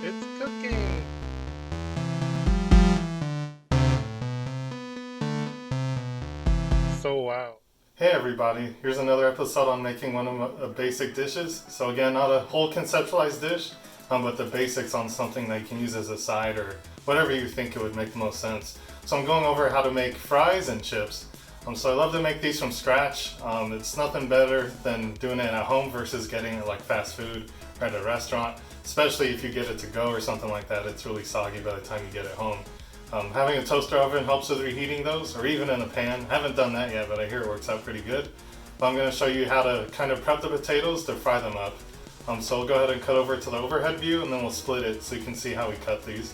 It's cooking! So wow. Hey everybody, here's another episode on making one of my basic dishes. So again, not a whole conceptualized dish, but the basics on something that you can use as a side or whatever you think it would make the most sense. So I'm going over how to make fries and chips. So I love to make these from scratch. It's nothing better than doing it at home versus getting it like fast food or at a restaurant, especially if you get it to go or something like that. It's really soggy by the time you get it home. Having a toaster oven helps with reheating those, or even in a pan. I haven't done that yet, but I hear it works out pretty good. But I'm going to show you how to kind of prep the potatoes to fry them up. So we'll go ahead and cut over to the overhead view, and then we'll split it so you can see how we cut these.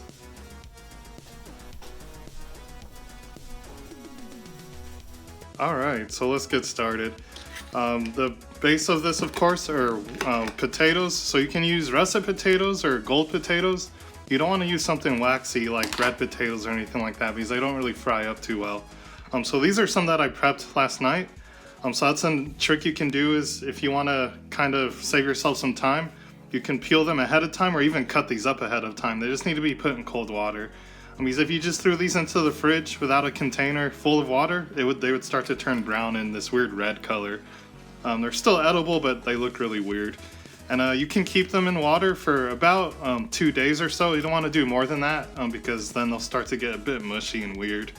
Alright, so let's get started. The base of this, of course, are potatoes. So you can use russet potatoes or gold potatoes. You don't want to use something waxy like red potatoes or anything like that because they don't really fry up too well. So these are some that I prepped last night. So that's a trick you can do is if you want to kind of save yourself some time, you can peel them ahead of time or even cut these up ahead of time. They just need to be put in cold water. Because if you just threw these into the fridge without a container full of water, they would start to turn brown in this weird red color. They're still edible, but they look really weird. And you can keep them in water for about 2 days or so. You don't want to do more than that because then they'll start to get a bit mushy and weird.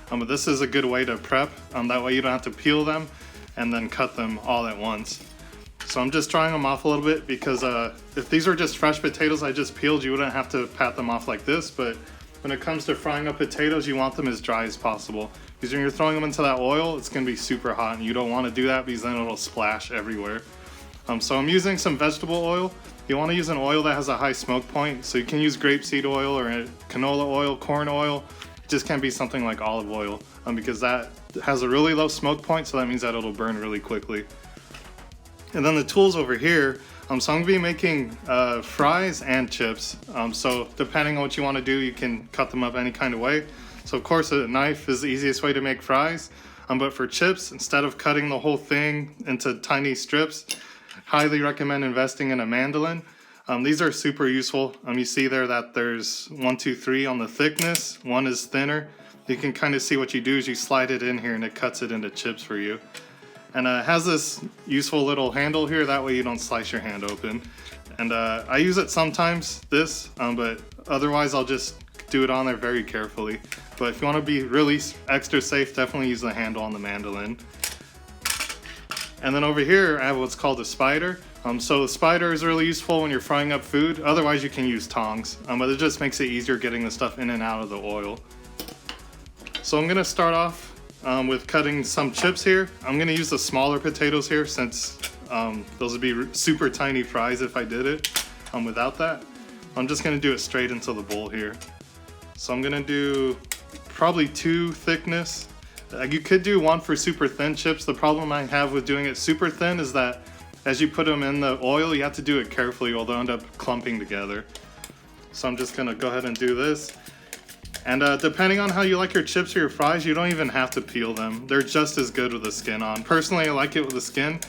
But this is a good way to prep. That way you don't have to peel them and then cut them all at once. So I'm just drying them off a little bit because if these are just fresh potatoes I just peeled, you wouldn't have to pat them off like this. But when it comes to frying up potatoes, you want them as dry as possible. Because when you're throwing them into that oil, it's going to be super hot and you don't want to do that because then it'll splash everywhere. So I'm using some vegetable oil. You want to use an oil that has a high smoke point. So you can use grapeseed oil or canola oil, corn oil. It just can't be something like olive oil because that has a really low smoke point. So that means that it'll burn really quickly. And then the tools over here. So I'm going to be making fries and chips. So depending on what you want to do, you can cut them up any kind of way. So of course a knife is the easiest way to make fries. But for chips, instead of cutting the whole thing into tiny strips, highly recommend investing in a mandolin. These are super useful. You see there that there's 1, 2, 3 on the thickness. One is thinner. You can kind of see what you do is you slide it in here and it cuts it into chips for you. And it has this useful little handle here, that way you don't slice your hand open. And I use it sometimes, but otherwise I'll just do it on there very carefully. But if you want to be really extra safe, definitely use the handle on the mandolin. And then over here I have what's called a spider. So the spider is really useful when you're frying up food. Otherwise you can use tongs, but it just makes it easier getting the stuff in and out of the oil. So I'm going to start off with cutting some chips here. I'm going to use the smaller potatoes here since those would be super tiny fries if I did it without that. I'm just going to do it straight into the bowl here. So I'm going to do probably 2 thickness. You could do 1 for super thin chips. The problem I have with doing it super thin is that as you put them in the oil, you have to do it carefully or they'll end up clumping together. So I'm just going to go ahead and do this. And depending on how you like your chips or your fries, you don't even have to peel them. They're just as good with the skin on. Personally, I like it with the skin,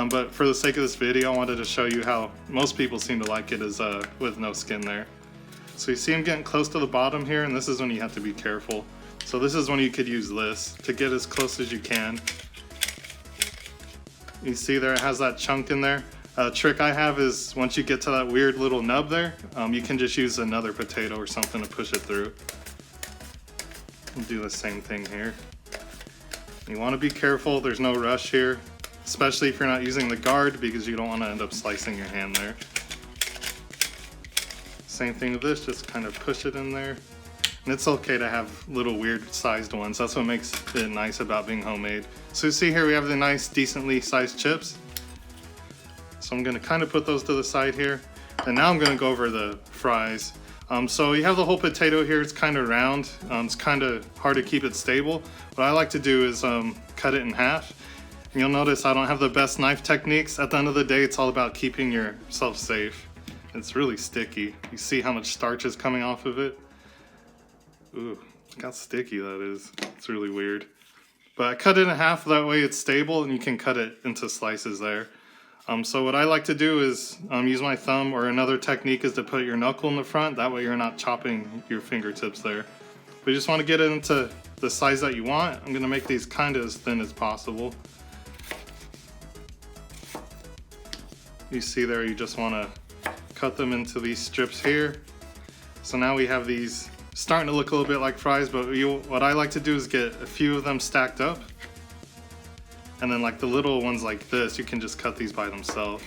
but for the sake of this video, I wanted to show you how most people seem to like it is with no skin there. So you see I'm getting close to the bottom here, and this is when you have to be careful. So this is when you could use this to get as close as you can. You see there it has that chunk in there. A trick I have is once you get to that weird little nub there, you can just use another potato or something to push it through. We'll do the same thing here. You want to be careful, there's no rush here, especially if you're not using the guard because you don't want to end up slicing your hand there. Same thing with this, just kind of push it in there. And it's okay to have little weird sized ones. That's what makes it nice about being homemade. So you see here we have the nice decently sized chips. So I'm going to kind of put those to the side here. And now I'm going to go over the fries. So you have the whole potato here, it's kind of round. It's kind of hard to keep it stable. What I like to do is cut it in half. And you'll notice I don't have the best knife techniques. At the end of the day, it's all about keeping yourself safe. It's really sticky. You see how much starch is coming off of it? Ooh, look how sticky that is. It's really weird. But I cut it in half, that way it's stable and you can cut it into slices there. So what I like to do is use my thumb, or another technique is to put your knuckle in the front. That way you're not chopping your fingertips there. But you just want to get it into the size that you want. I'm going to make these kind of as thin as possible. You see there, you just want to cut them into these strips here. So now we have these starting to look a little bit like fries, but what I like to do is get a few of them stacked up. And then like the little ones like this, you can just cut these by themselves.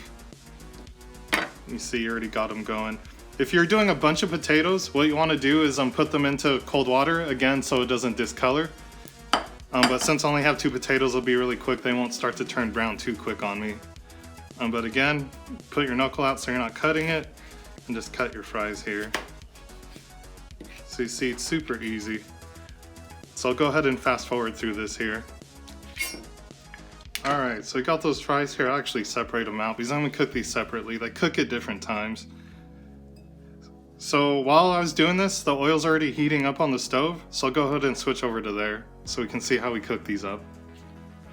You see, you already got them going. If you're doing a bunch of potatoes, what you want to do is put them into cold water again so it doesn't discolor. But since I only have 2 potatoes, it'll be really quick. They won't start to turn brown too quick on me. But again, put your knuckle out so you're not cutting it, and just cut your fries here. So you see, it's super easy. So I'll go ahead and fast forward through this here. Alright, so we got those fries here. I'll actually separate them out because I'm going to cook these separately. They cook at different times. So while I was doing this, the oil's already heating up on the stove. So I'll go ahead and switch over to there so we can see how we cook these up.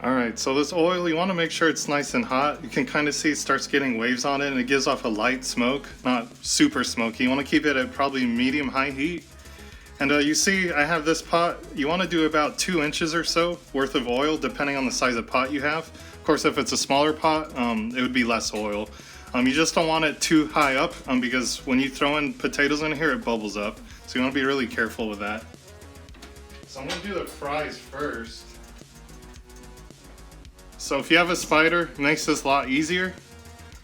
Alright, so this oil, you want to make sure it's nice and hot. You can kind of see it starts getting waves on it, and it gives off a light smoke, not super smoky. You want to keep it at probably medium-high heat. And you see, I have this pot. You want to do about 2 inches or so worth of oil, depending on the size of pot you have. Of course, if it's a smaller pot, it would be less oil. You just don't want it too high up, because when you throw in potatoes in here, it bubbles up. So you want to be really careful with that. So I'm going to do the fries first. So if you have a spider, it makes this a lot easier.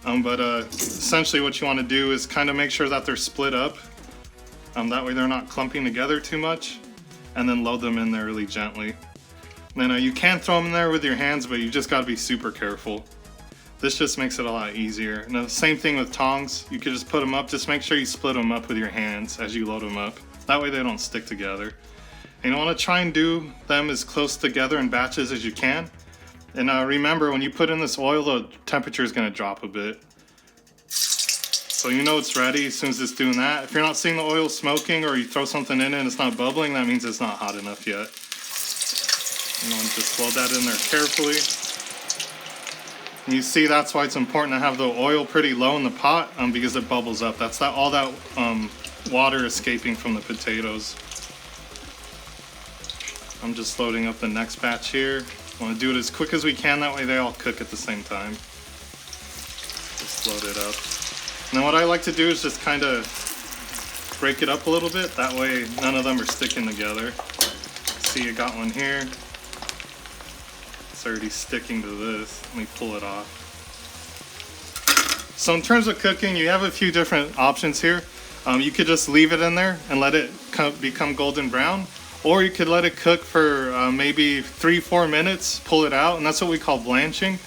But essentially what you want to do is kind of make sure that they're split up. That way they're not clumping together too much, and then load them in there really gently. And then you can throw them in there with your hands, but you just got to be super careful. This just makes it a lot easier. And the same thing with tongs. You could just put them up. Just make sure you split them up with your hands as you load them up. That way they don't stick together. And you want to try and do them as close together in batches as you can. And remember, when you put in this oil, the temperature is going to drop a bit. So you know it's ready as soon as it's doing that. If you're not seeing the oil smoking, or you throw something in it and it's not bubbling, that means it's not hot enough yet. You want to just load that in there carefully. And you see, that's why it's important to have the oil pretty low in the pot, because it bubbles up. That's all that water escaping from the potatoes. I'm just loading up the next batch here. I want to do it as quick as we can, that way they all cook at the same time. Just load it up. And then what I like to do is just kind of break it up a little bit, that way none of them are sticking together. See, you got one here. It's already sticking to this. Let me pull it off. So in terms of cooking, you have a few different options here. You could just leave it in there and let it become golden brown, or you could let it cook for maybe 3-4 minutes, pull it out, and that's what we call blanching,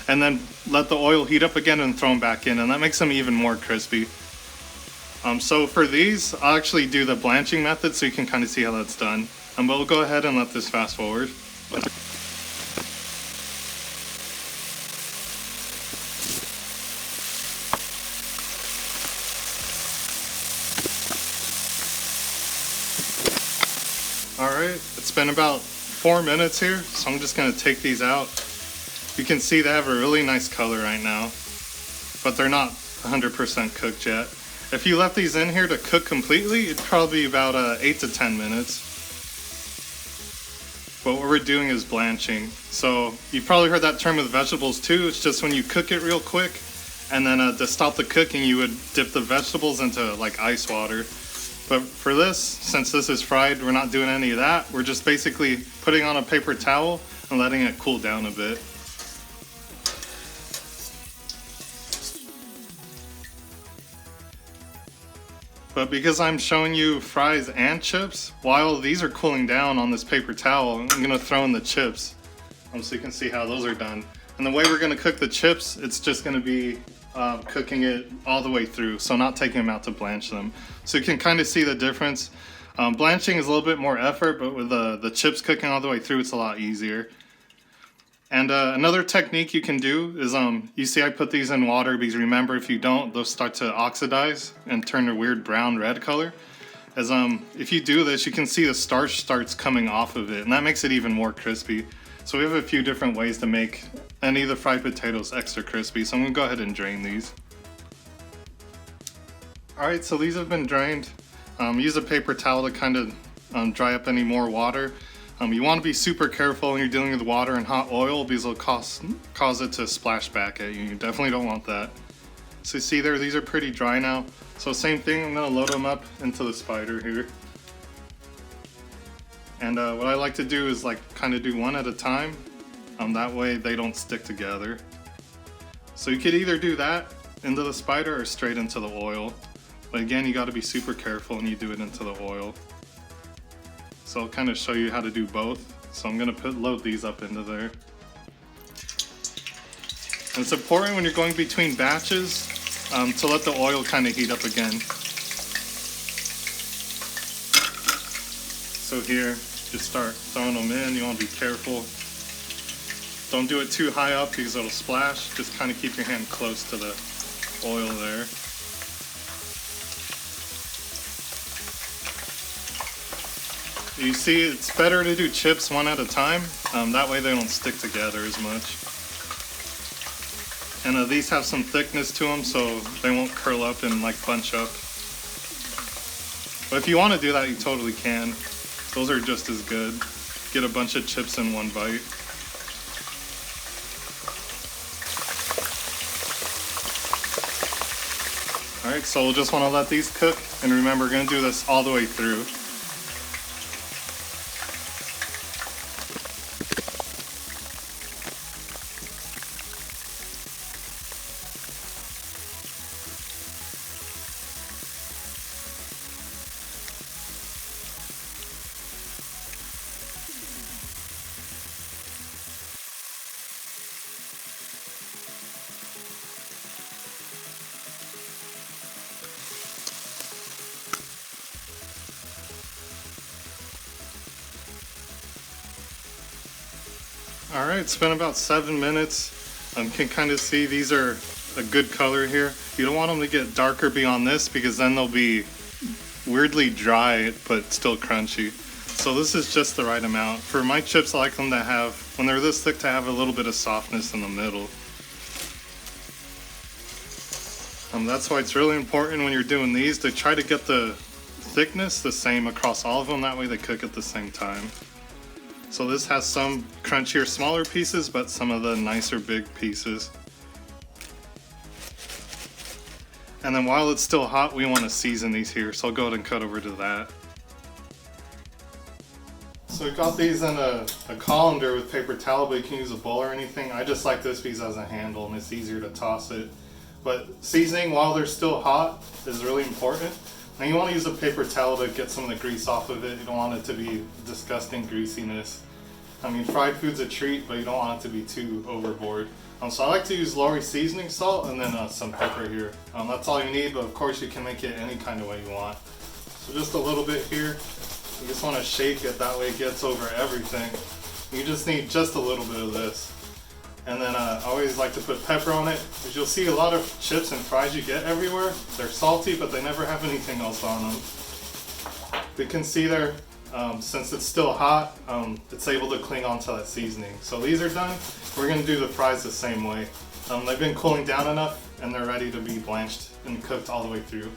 and then let the oil heat up again and throw them back in, and that makes them even more crispy. So for these, I'll actually do the blanching method so you can kind of see how that's done. But we'll go ahead and let this fast forward. Alright, it's been about 4 minutes here, so I'm just going to take these out. You can see they have a really nice color right now, but they're not 100% cooked yet. If you left these in here to cook completely, it'd probably be about 8 to 10 minutes. But what we're doing is blanching. So you've probably heard that term with vegetables too. It's just when you cook it real quick, and then to stop the cooking, you would dip the vegetables into like ice water. But for this, since this is fried, we're not doing any of that. We're just basically putting on a paper towel and letting it cool down a bit. But because I'm showing you fries and chips, while these are cooling down on this paper towel, I'm going to throw in the chips so you can see how those are done. And the way we're going to cook the chips, it's just going to be cooking it all the way through, so not taking them out to blanch them. So you can kind of see the difference. Blanching is a little bit more effort, but with the chips cooking all the way through, it's a lot easier. And another technique you can do is, you see I put these in water because remember, if you don't, they'll start to oxidize and turn a weird brown red color. If you do this, you can see the starch starts coming off of it, and that makes it even more crispy. So we have a few different ways to make any of the fried potatoes extra crispy. So I'm gonna go ahead and drain these. Alright, so these have been drained. Use a paper towel to kind of dry up any more water. You want to be super careful when you're dealing with water and hot oil because it'll cause it to splash back at you. You definitely don't want that. So you see there, these are pretty dry now. So same thing, I'm going to load them up into the spider here. And what I like to do is like kind of do one at a time. That way they don't stick together. So you could either do that into the spider or straight into the oil. But again, you got to be super careful when you do it into the oil. So I'll kind of show you how to do both. So I'm going to load these up into there. And it's important when you're going between batches to let the oil kind of heat up again. So here, just start throwing them in. You want to be careful. Don't do it too high up because it'll splash. Just kind of keep your hand close to the oil there. You see, it's better to do chips one at a time. That way they don't stick together as much. And these have some thickness to them, so they won't curl up and like bunch up. But if you want to do that, you totally can. Those are just as good. Get a bunch of chips in one bite. Alright, so we'll just want to let these cook. And remember, we're going to do this all the way through. Alright, it's been about 7 minutes. You can kind of see these are a good color here. You don't want them to get darker beyond this because then they'll be weirdly dry but still crunchy. So this is just the right amount. For my chips, I like them to have, when they're this thick, to have a little bit of softness in the middle. That's why it's really important when you're doing these to try to get the thickness the same across all of them. That way they cook at the same time. So this has some crunchier, smaller pieces, but some of the nicer big pieces. And then while it's still hot, we want to season these here. So I'll go ahead and cut over to that. So we got these in a colander with paper towel, but you can use a bowl or anything. I just like this because it has a handle and it's easier to toss it. But seasoning while they're still hot is really important. Now you want to use a paper towel to get some of the grease off of it. You don't want it to be disgusting greasiness. I mean, fried food's a treat, but you don't want it to be too overboard. So I like to use Lawry seasoning salt and then some pepper here. That's all you need, but of course you can make it any kind of way you want. So just a little bit here. You just want to shake it, that way it gets over everything. You just need just a little bit of this. And then I always like to put pepper on it, because you'll see a lot of chips and fries you get everywhere. They're salty, but they never have anything else on them. You can see there, since it's still hot, it's able to cling onto that seasoning. So these are done. We're going to do the fries the same way. They've been cooling down enough, and they're ready to be blanched and cooked all the way through.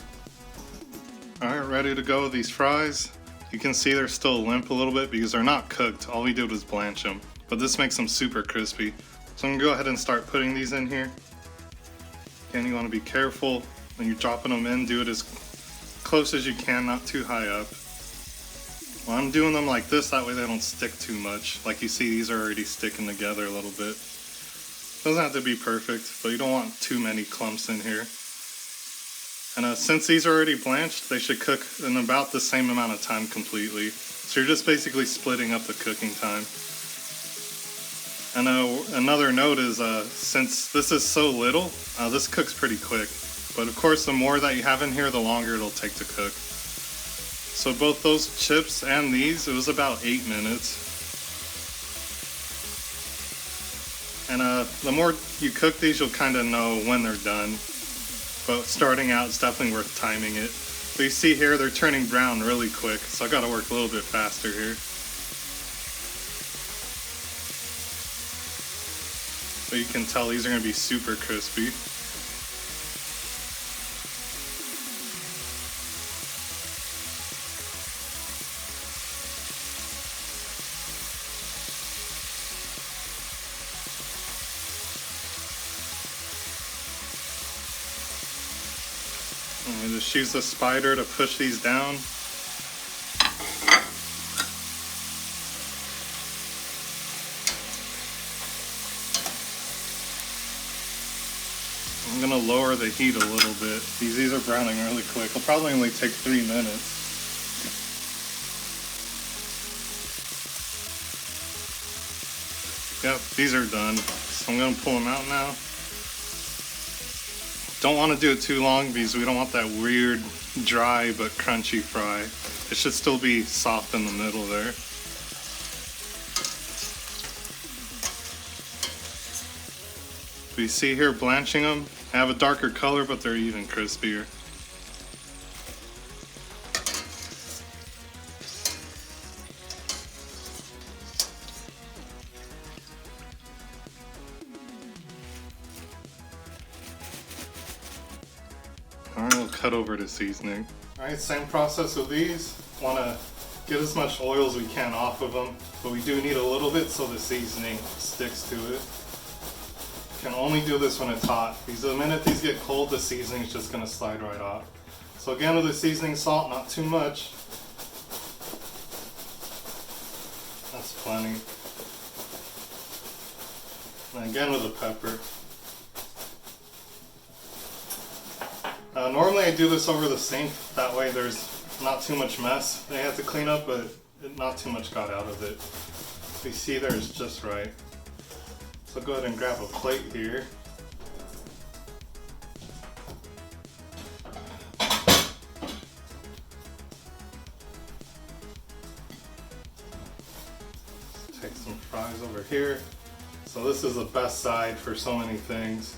Alright, ready to go with these fries. You can see they're still limp a little bit because they're not cooked. All we did was blanch them. But this makes them super crispy. So I'm going to go ahead and start putting these in here. Again, you want to be careful when you're dropping them in. Do it as close as you can, not too high up. Well, I'm doing them like this, that way they don't stick too much. Like you see, these are already sticking together a little bit. Doesn't have to be perfect, but you don't want too many clumps in here. And since these are already blanched, they should cook in about the same amount of time completely. So you're just basically splitting up the cooking time. And another note is, since this is so little, this cooks pretty quick. But of course, the more that you have in here, the longer it'll take to cook. So both those chips and these, it was about 8 minutes. And the more you cook these, you'll kind of know when they're done. But starting out, it's definitely worth timing it. But you see here, they're turning brown really quick, so I gotta work a little bit faster here. But you can tell these are going to be super crispy. And just use the spider to push these down. I'm gonna lower the heat a little bit. These are browning really quick. It'll probably only take 3 minutes. Yep, these are done. So I'm gonna pull them out now. Don't want to do it too long because we don't want that weird dry but crunchy fry. It should still be soft in the middle there. You see here blanching them, they have a darker color but they're even crispier. Alright, we'll cut over to seasoning. Alright, same process with these. Want to get as much oil as we can off of them, but we do need a little bit so the seasoning sticks to it. Can only do this when it's hot, because the minute these get cold, the seasoning is just going to slide right off. So again, with the seasoning salt, not too much. That's plenty. And again with the pepper. Normally I do this over the sink, that way there's not too much mess they have to clean up, but not too much got out of it. You see there is just right. So go ahead and grab a plate here. Take some fries over here. So this is the best side for so many things.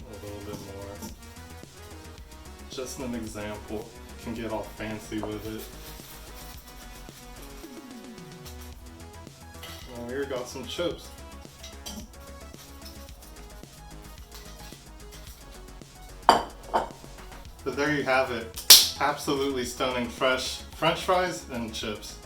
A little bit more. Just an example. You can get all fancy with it. Oh, here got some chips. So there you have it. Absolutely stunning fresh French fries and chips.